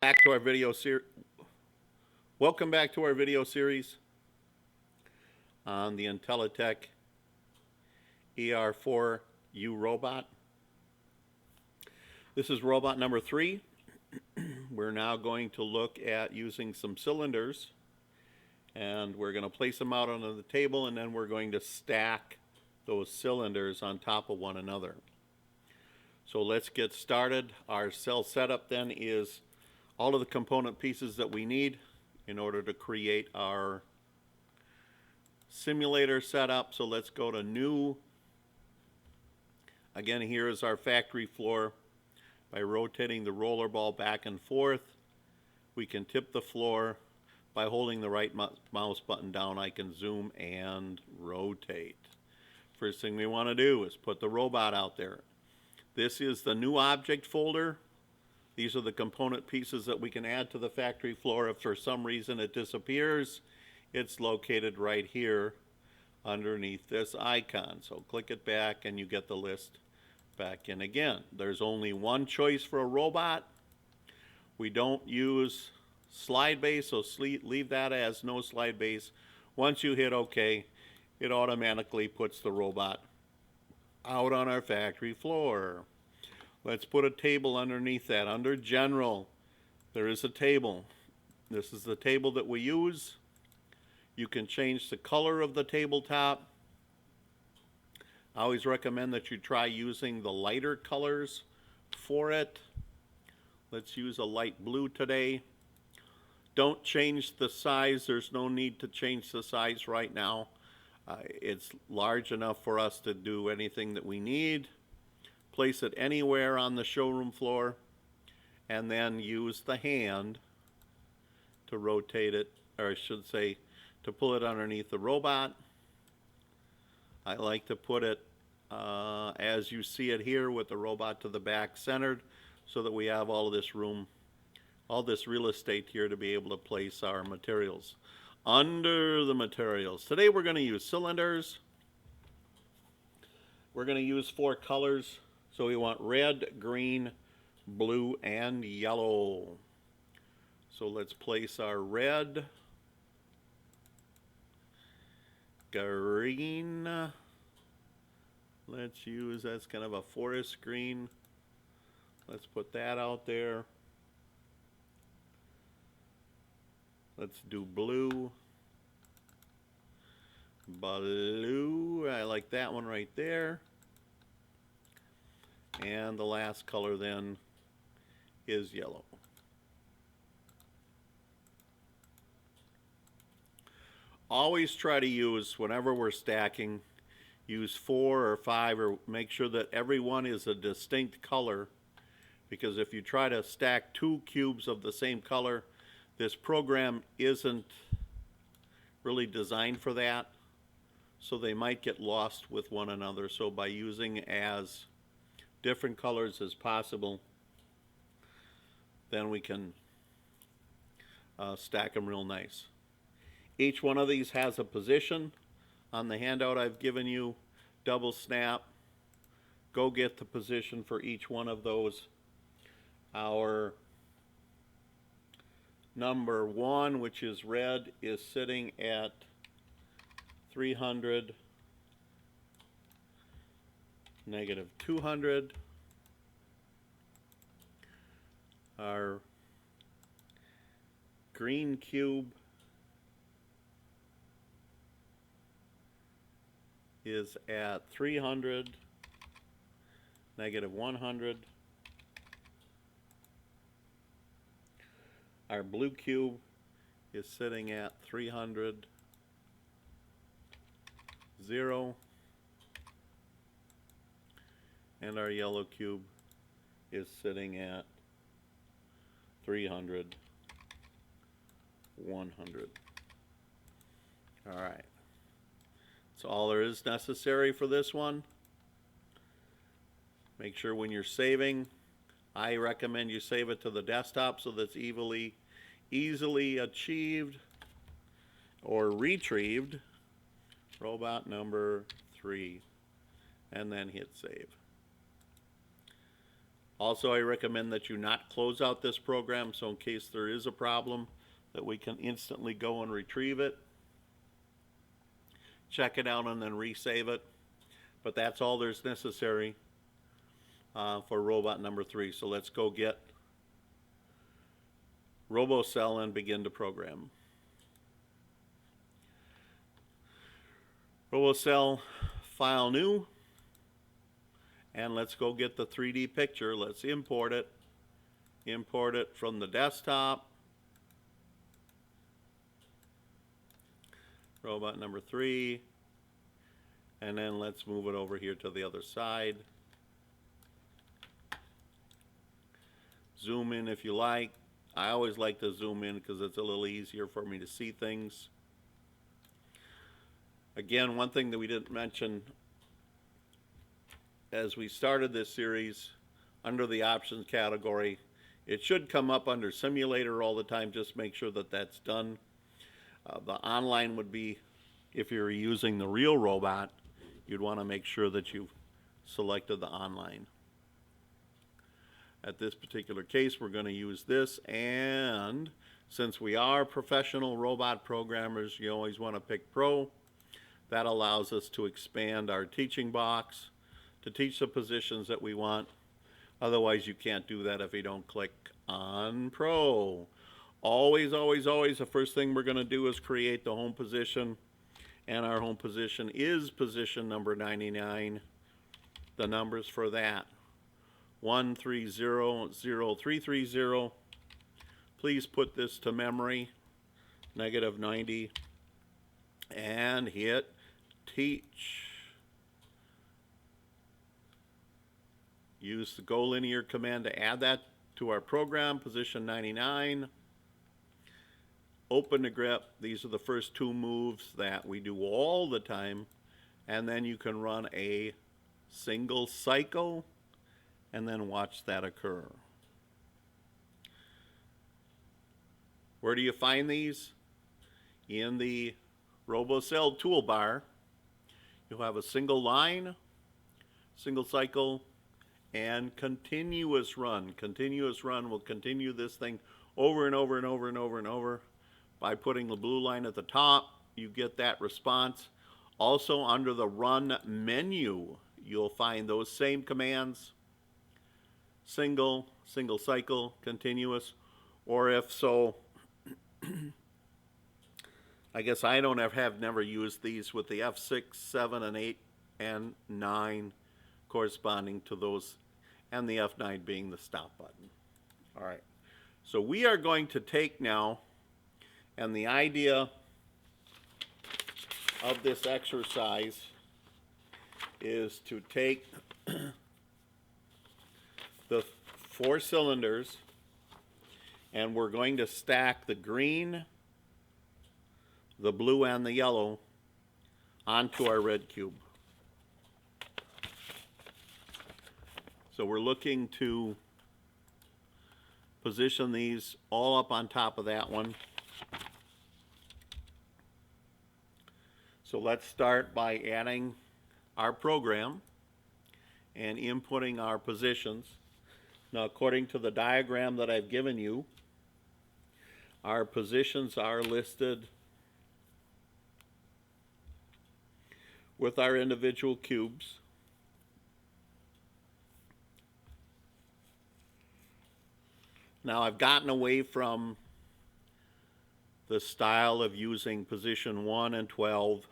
Back to our video series. Welcome back to our video series on the Intelitek ER4U robot. This is robot number 3. We're now going to look at using some cylinders, and we're going to place them out on the table, and then we're going to stack those cylinders on top of one another. So let's get started. Our cell setup then is all of the component pieces that we need in order to create our simulator setup. So let's go to new. Again, here is our factory floor. By rotating the roller ball back and forth, we can tip the floor. By holding the right mouse button down, I can zoom and rotate. First thing we want to do is put the robot out there. This is the new object folder. These are the component pieces that we can add to the factory floor. If for some reason it disappears, it's located right here underneath this icon. So click it back and you get the list back in again. There's only one choice for a robot. We don't use slide base, so leave that as no slide base. Once you hit OK, it automatically puts the robot out on our factory floor. Let's put a table underneath that. Under General, there is a table. This is the table that we use. You can change the color of the tabletop. I always recommend that you try using the lighter colors for it. Let's use a light blue today. Don't change the size. There's no need to change the size right now. It's large enough for us to do anything that we need. Place it anywhere on the showroom floor, and then use the hand to rotate it, or I should say, to pull it underneath the robot. I like to put it as you see it here, with the robot to the back centered, so that we have all of this room, all this real estate here to be able to place our materials. Under the materials, today we're going to use cylinders. We're going to use 4 colors. So we want red, green, blue, and yellow. So let's place our red, green. Let's use, that's kind of a forest green. Let's put that out there. Let's do blue. Blue, I like that one right there. And the last color then is yellow. Always try to use, whenever we're stacking, use 4 or 5, or make sure that every one is a distinct color, because if you try to stack 2 cubes of the same color, this program isn't really designed for that, so they might get lost with one another. So by using as different colors as possible, then we can stack them real nice. Each one of these has a position. On the handout I've given you, double snap, go get the position for each one of those. Our number 1, which is red, is sitting at 300, negative 200. Our green cube is at 300, negative 100. Our blue cube is sitting at 300, 0. And our yellow cube is sitting at 300, 100. All right. That's all there is necessary for this one. Make sure when you're saving, I recommend you save it to the desktop so that's easily achieved or retrieved. Robot number 3. And then hit save. Also, I recommend that you not close out this program, so in case there is a problem, that we can instantly go and retrieve it, check it out, and then resave it. But that's all there's necessary for robot number 3. So let's go get RoboCell and begin to program. RoboCell, file new, and let's go get the 3D picture. Let's import it. Import it from the desktop. Robot number 3. And then let's move it over here to the other side. Zoom in if you like. I always like to zoom in because it's a little easier for me to see things. Again, one thing that we didn't mention as we started this series, under the options category, it should come up under simulator all the time. Just make sure that that's done. The online would be, if you're using the real robot, you'd want to make sure that you've selected the online. At this particular case, we're going to use this, and since we are professional robot programmers, you always want to pick Pro. That allows us to expand our teaching box to teach the positions that we want. Otherwise, you can't do that if you don't click on Pro. Always, always, always, the first thing we're going to do is create the home position, and our home position is position number 99. The numbers for that: 1300330. Please put this to memory, -90, and hit teach. Use the go linear command to add that to our program, position 99. Open the grep. These are the first 2 moves that we do all the time, and then you can run a single cycle and then watch that occur. Where do you find these? In the RoboCell toolbar. You'll have a single line, single cycle, and continuous run. Continuous run will continue this thing over and over and over and over and over. By putting the blue line at the top, you get that response. Also, under the run menu, you'll find those same commands: single, single cycle, continuous, or if so, I guess I don't have never used these with the F6, 7, and 8, and 9 corresponding to those, and the F9 being the stop button. All right, so we are going to take now, and the idea of this exercise is to take the 4 cylinders, and we're going to stack the green, the blue, and the yellow onto our red cube. So we're looking to position these all up on top of that one. So let's start by adding our program and inputting our positions. Now, according to the diagram that I've given you, our positions are listed with our individual cubes. Now, I've gotten away from the style of using position 1 and 12.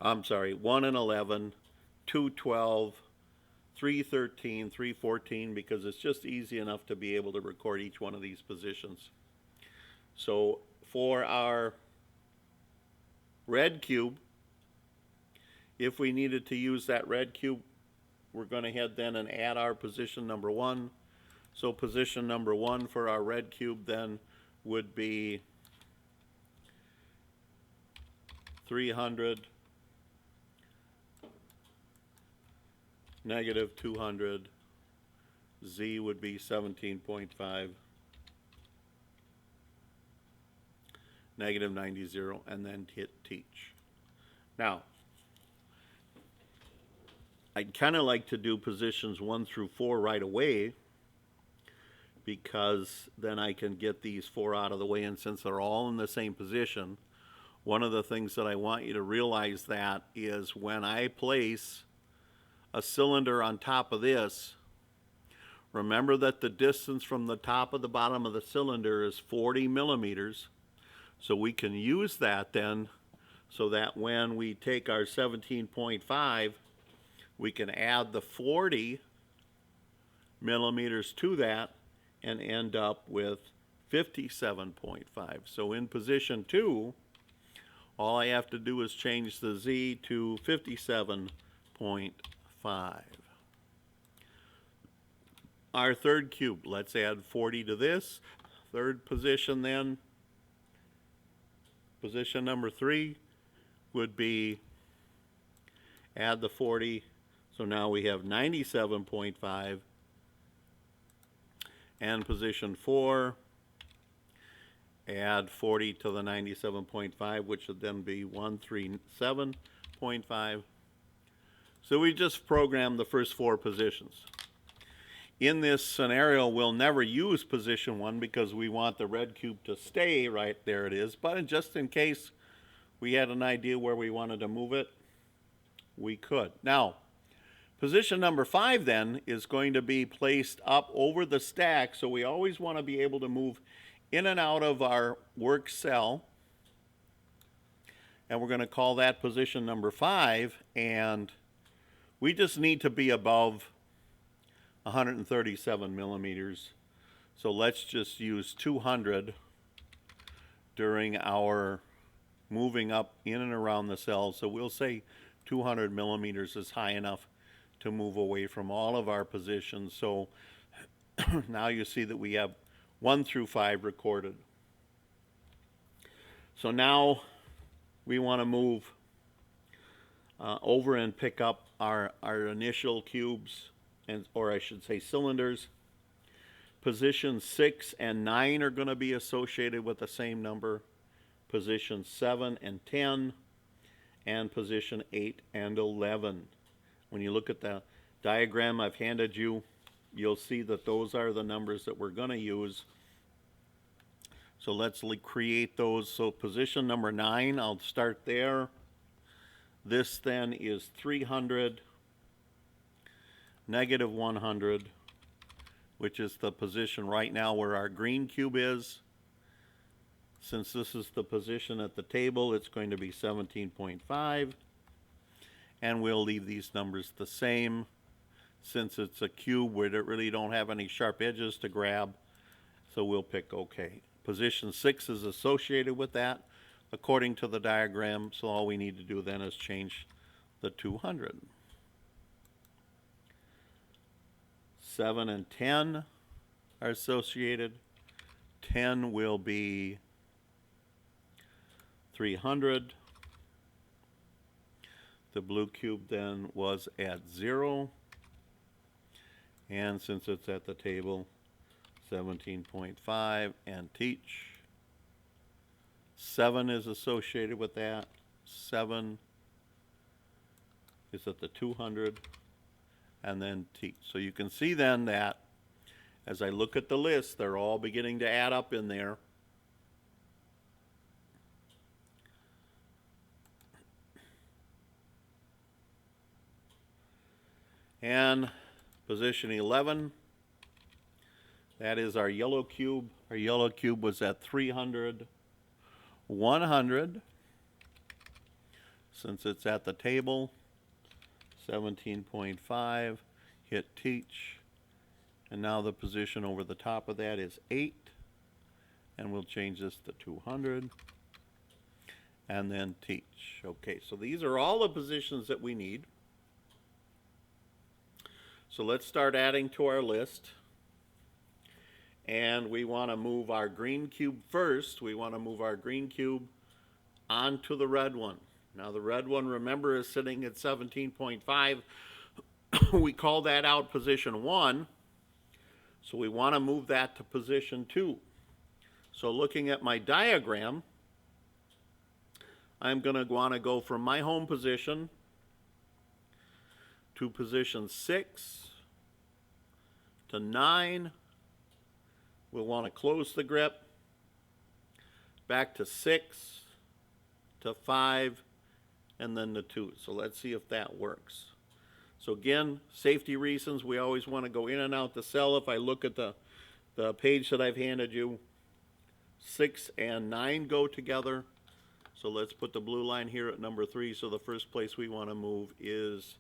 I'm sorry, 1 and 11, 2, 12, 3, 13, 3, 14, because it's just easy enough to be able to record each one of these positions. So for our red cube, if we needed to use that red cube, we're going to head then and add our position number 1. So position number 1 for our red cube then would be 300, -200, Z would be 17.5, -90, and then hit teach. Now, I'd kind of like to do positions 1 through 4 right away, because then I can get these 4 out of the way, and since they're all in the same position, one of the things that I want you to realize that is when I place a cylinder on top of this, remember that the distance from the top of the bottom of the cylinder is 40 millimeters. So we can use that then, so that when we take our 17.5, we can add the 40 millimeters to that and end up with 57.5. So in position 2, all I have to do is change the Z to 57.5. Our third cube, let's add 40 to this. Third position then, position number 3 would be add the 40. So now we have 97.5. And position 4, add 40 to the 97.5, which would then be 137.5. So we just programmed the first 4 positions. In this scenario, we'll never use position 1 because we want the red cube to stay right there it is. But just in case we had an idea where we wanted to move it, we could. Now, position number 5 then is going to be placed up over the stack, so we always want to be able to move in and out of our work cell. And we're going to call that position number 5, and we just need to be above 137 millimeters. So let's just use 200 during our moving up in and around the cell. So we'll say 200 millimeters is high enough to move away from all of our positions. So now you see that we have 1 through 5 recorded. So now we want to move over and pick up our initial cubes, or I should say cylinders. Positions 6 and 9 are going to be associated with the same number. Positions 7 and 10, and position 8 and 11. When you look at the diagram I've handed you, you'll see that those are the numbers that we're going to use. So let's create those. So position number 9, I'll start there. This then is 300, negative 100, which is the position right now where our green cube is. Since this is the position at the table, it's going to be 17.5. And we'll leave these numbers the same. Since it's a cube, we really don't have any sharp edges to grab, so we'll pick OK. Position 6 is associated with that according to the diagram, so all we need to do then is change the 200. 7 and 10 are associated. 10 will be 300. The blue cube then was at 0. And since it's at the table, 17.5 and teach. 7 is associated with that. 7 is at the 200, and then teach. So you can see then that as I look at the list, they're all beginning to add up in there. And position 11, that is our yellow cube. Our yellow cube was at 300, 100, since it's at the table. 17.5, hit teach, and now the position over the top of that is 8, and we'll change this to 200, and then teach. Okay, so these are all the positions that we need. So let's start adding to our list. And we want to move our green cube first. We want to move our green cube onto the red one. Now the red one, remember, is sitting at 17.5. We call that out position 1. So we want to move that to position 2. So looking at my diagram, I'm going to want to go from my home position to position 6 to 9. We'll want to close the grip. Back to 6 to 5 and then the 2. So let's see if that works. So again, safety reasons, we always want to go in and out the cell. If I look at the page that I've handed you, 6 and 9 go together. So let's put the blue line here at number 3. So the first place we want to move is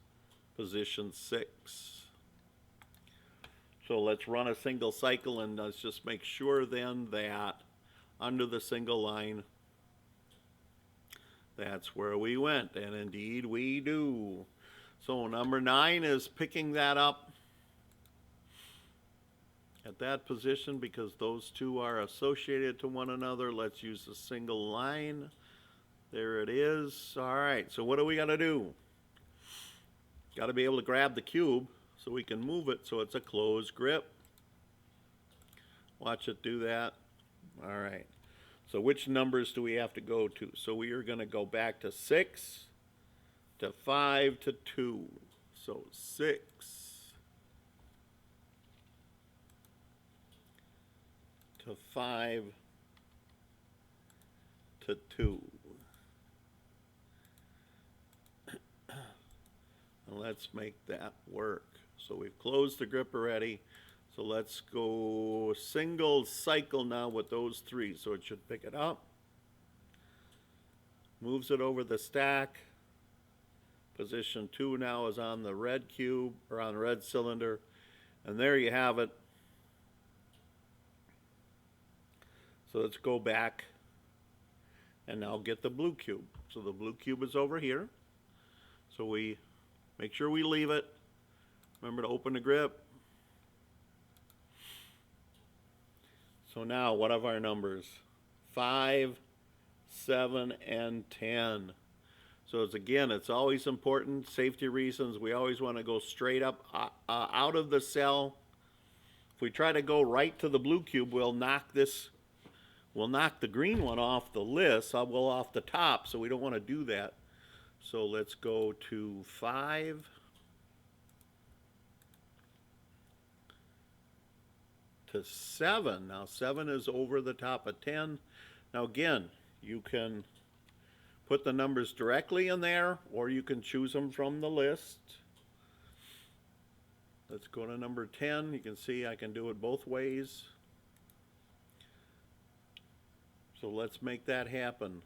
position 6. So let's run a single cycle and let's just make sure then that under the single line, that's where we went, and indeed we do. So number 9 is picking that up at that position because those two are associated to one another. Let's use a single line. There it is. All right, so what do we got to do? Got to be able to grab the cube so we can move it so it's a closed grip. Watch it do that. All right. So which numbers do we have to go to? So we are going to go back to 6 to 5 to 2. So 6 to 5 to 2. And let's make that work. So we've closed the grip already. So let's go single cycle now with those 3. So it should pick it up. Moves it over the stack. Position 2 now is on the red cube, or on the red cylinder. And there you have it. So let's go back and now get the blue cube. So the blue cube is over here. So we make sure we leave it. Remember to open the grip. So now, what are our numbers? 5, 7, and 10. So it's always important, safety reasons, we always want to go straight up out of the cell. If we try to go right to the blue cube, we'll knock the green one off the list, we'll off the top, so we don't want to do that. So let's go to 5. To 7. Now 7 is over the top of 10. Now again, you can put the numbers directly in there or you can choose them from the list. Let's go to number 10. You can see I can do it both ways. So let's make that happen.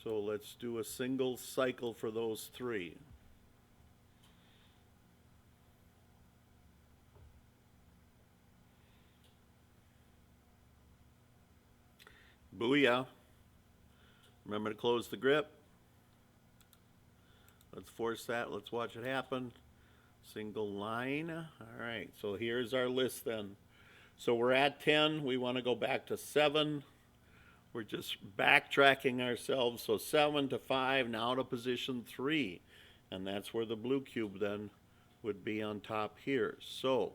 So let's do a single cycle for those 3. Booyah. Remember to close the grip. Let's force that. Let's watch it happen. Single line. All right, so here's our list then. So we're at 10. We want to go back to 7. We're just backtracking ourselves. So 7 to 5, now to position 3. And that's where the blue cube then would be on top here. So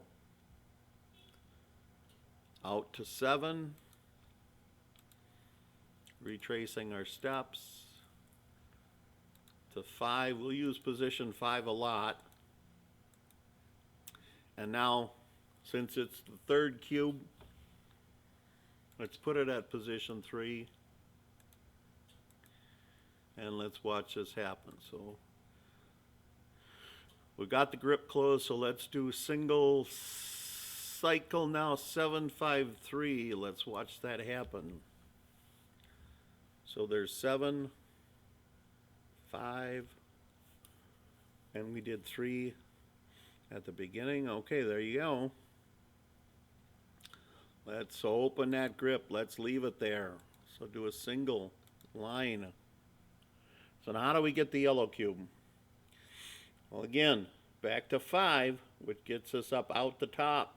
out to 7. Retracing our steps to 5. We'll use position 5 a lot. And now, since it's the third cube, let's put it at position 3. And let's watch this happen. So we've got the grip closed, so let's do single cycle now, 7, 5, 3. Let's watch that happen. So there's 7, 5, and we did 3 at the beginning. Okay, there you go. Let's open that grip. Let's leave it there. So do a single line. So now how do we get the yellow cube? Well, again, back to 5, which gets us up out the top.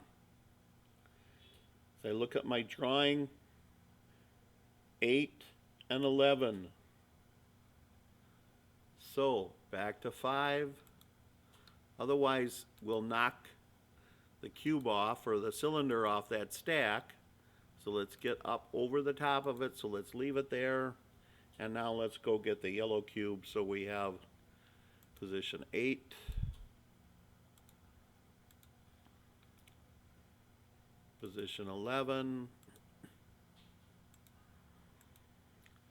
As I look at my drawing, 8 and 11. So back to 5. Otherwise, we'll knock the cube off or the cylinder off that stack. So let's get up over the top of it. So let's leave it there. And now let's go get the yellow cube. So we have position 8 Position 11.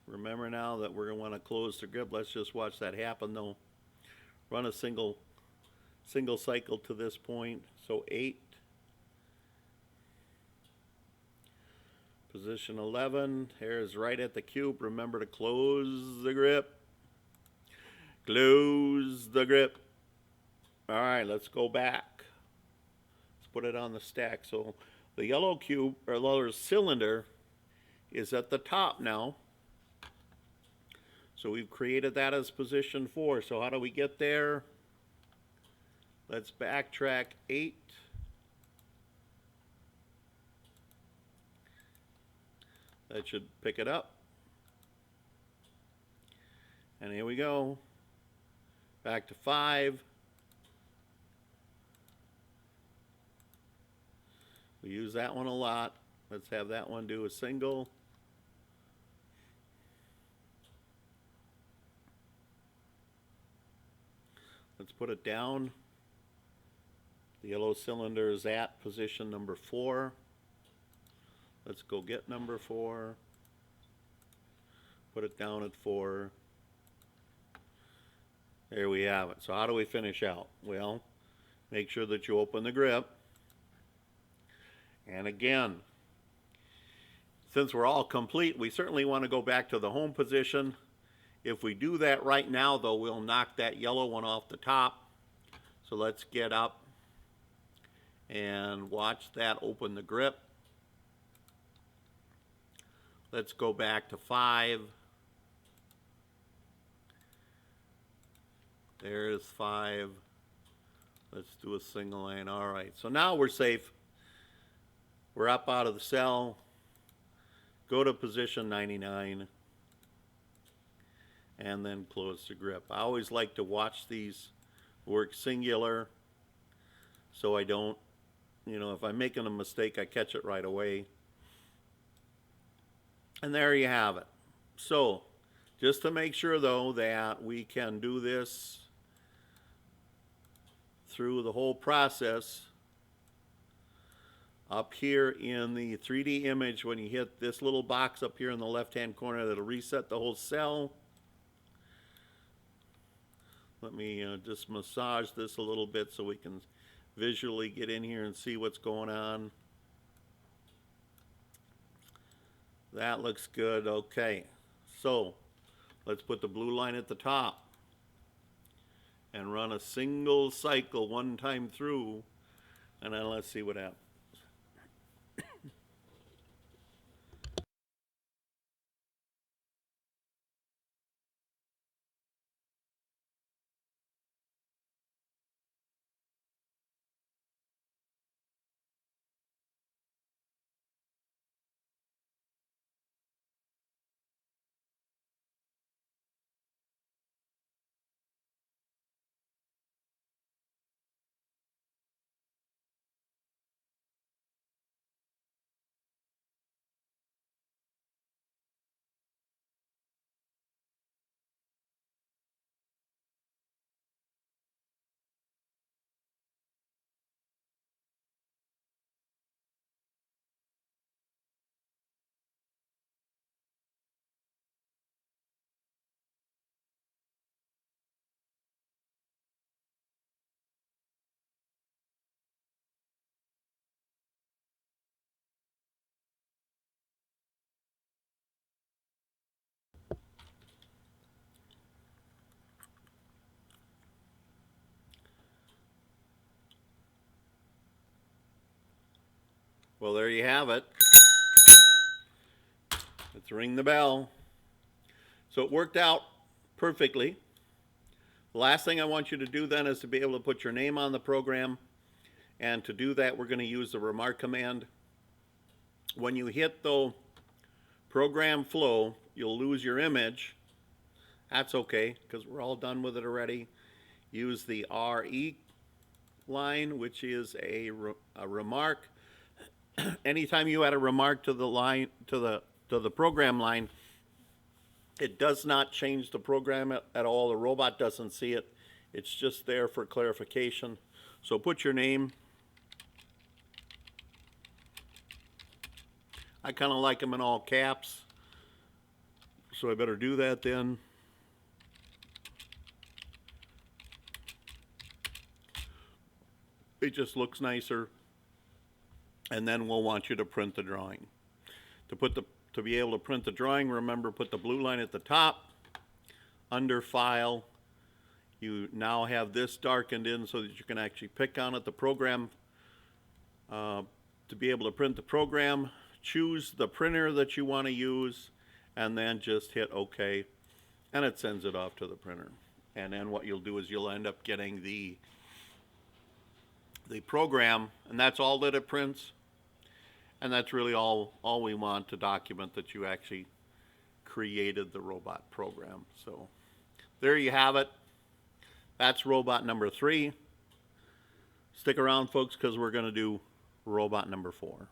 Remember now that we're going to want to close the grip. Let's just watch that happen though. Run a single cycle to this point. So 8. Position 11. Hair is right at the cube. Remember to close the grip. Close the grip. All right, let's go back. Let's put it on the stack. So the yellow cube or yellow cylinder is at the top now. So we've created that as position 4. So how do we get there? Let's backtrack 8. That should pick it up. And here we go. Back to 5. We use that one a lot. Let's have that one do a single. Let's put it down. The yellow cylinder is at position number 4. Let's go get number 4. Put it down at 4. There we have it. So how do we finish out? Well, make sure that you open the grip. And again, since we're all complete, we certainly want to go back to the home position. If we do that right now, though, we'll knock that yellow one off the top. So let's get up and watch that open the grip. Let's go back to 5. There's 5. Let's do a single line. All right, so now we're safe. We're up out of the cell. Go to position 99. And then close the grip. I always like to watch these work singular so I don't, if I'm making a mistake, I catch it right away. And there you have it. So, just to make sure though that we can do this through the whole process, up here in the 3D image, when you hit this little box up here in the left-hand corner, that'll reset the whole cell. Let me just massage this a little bit so we can visually get in here and see what's going on. That looks good. Okay, so let's put the blue line at the top and run a single cycle one time through, and then let's see what happens. Well, there you have it. Let's ring the bell. So it worked out perfectly. The last thing I want you to do then is to be able to put your name on the program. And to do that, we're going to use the remark command. When you hit the program flow, you'll lose your image. That's okay, because we're all done with it already. Use the RE line, which is a remark. Anytime you add a remark to the line, to the program line, it does not change the program at all. The robot doesn't see it. It's just there for clarification. So put your name. I kind of like them in all caps, so I better do that then. It just looks nicer. And then we'll want you to print the drawing. To be able to print the drawing, remember, put the blue line at the top, under File. You now have this darkened in so that you can actually pick on it. The program, to be able to print the program, choose the printer that you want to use, and then just hit OK, and it sends it off to the printer. And then what you'll do is you'll end up getting the program, and that's all that it prints. And that's really all we want to document that you actually created the robot program. So there you have it. That's robot number 3. Stick around, folks, because we're going to do robot number 4.